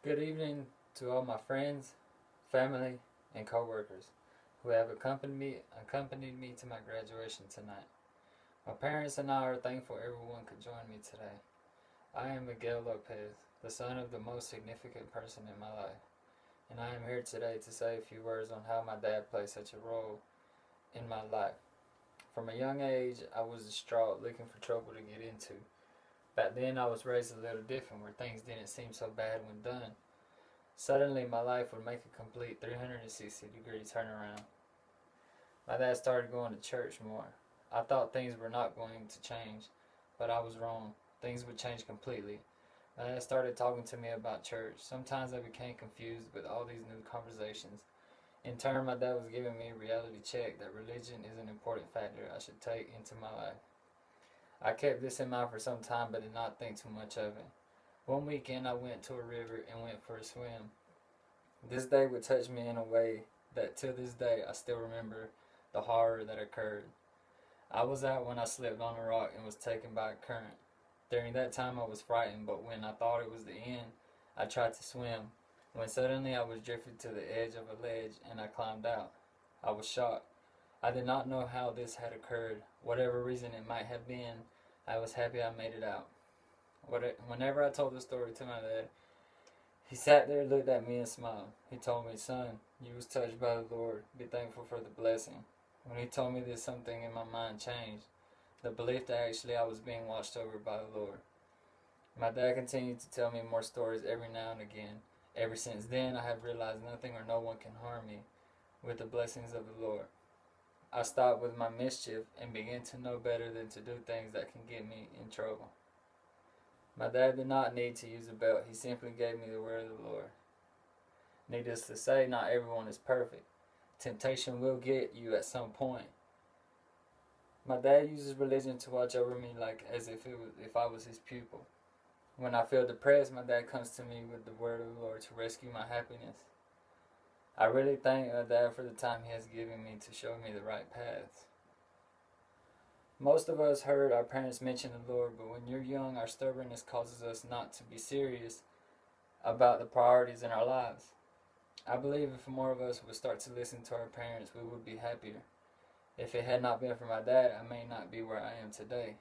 Good evening to all my friends, family, and coworkers who have accompanied me to my graduation tonight. My parents and I are thankful everyone could join me today. I am Miguel Lopez, the son of the most significant person in my life, and I am here today to say a few words on how my dad played such a role in my life. From a young age, I was distraught looking for trouble to get into. Back then, I was raised a little different where things didn't seem so bad when done. Suddenly, my life would make a complete 360-degree turnaround. My dad started going to church more. I thought things were not going to change, but I was wrong. Things would change completely. My dad started talking to me about church. Sometimes I became confused with all these new conversations. In turn, my dad was giving me a reality check that religion is an important factor I should take into my life. I kept this in mind for some time but did not think too much of it. One weekend I went to a river and went for a swim. This day would touch me in a way that to this day I still remember the horror that occurred. I was out when I slipped on a rock and was taken by a current. During that time I was frightened, but when I thought it was the end, I tried to swim. When suddenly I was drifted to the edge of a ledge and I climbed out. I was shocked. I did not know how this had occurred. Whatever reason it might have been, I was happy I made it out. Whenever I told the story to my dad, he sat there, looked at me, and smiled. He told me, "Son, you was touched by the Lord. Be thankful for the blessing." When he told me this, something in my mind changed. The belief that actually I was being watched over by the Lord. My dad continued to tell me more stories every now and again. Ever since then, I have realized nothing or no one can harm me with the blessings of the Lord. I stopped with my mischief and began to know better than to do things that can get me in trouble. My dad did not need to use a belt. He simply gave me the word of the Lord. Needless to say, not everyone is perfect. Temptation will get you at some point. My dad uses religion to watch over me like as if I was his pupil. When I feel depressed, my dad comes to me with the word of the Lord to rescue my happiness. I really thank my dad for the time he has given me to show me the right paths. Most of us heard our parents mention the Lord, but when you're young, our stubbornness causes us not to be serious about the priorities in our lives. I believe if more of us would start to listen to our parents, we would be happier. If it had not been for my dad, I may not be where I am today.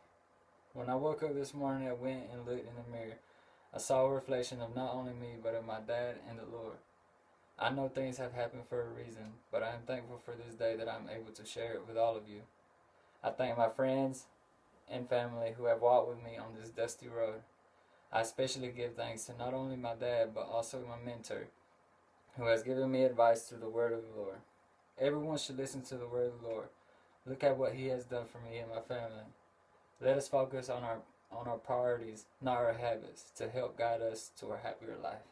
When I woke up this morning, I went and looked in the mirror. I saw a reflection of not only me, but of my dad and the Lord. I know things have happened for a reason, but I am thankful for this day that I'm able to share it with all of you. I thank my friends and family who have walked with me on this dusty road. I especially give thanks to not only my dad, but also my mentor, who has given me advice through the word of the Lord. Everyone should listen to the word of the Lord. Look at what he has done for me and my family. Let us focus on our priorities, not our habits, to help guide us to a happier life.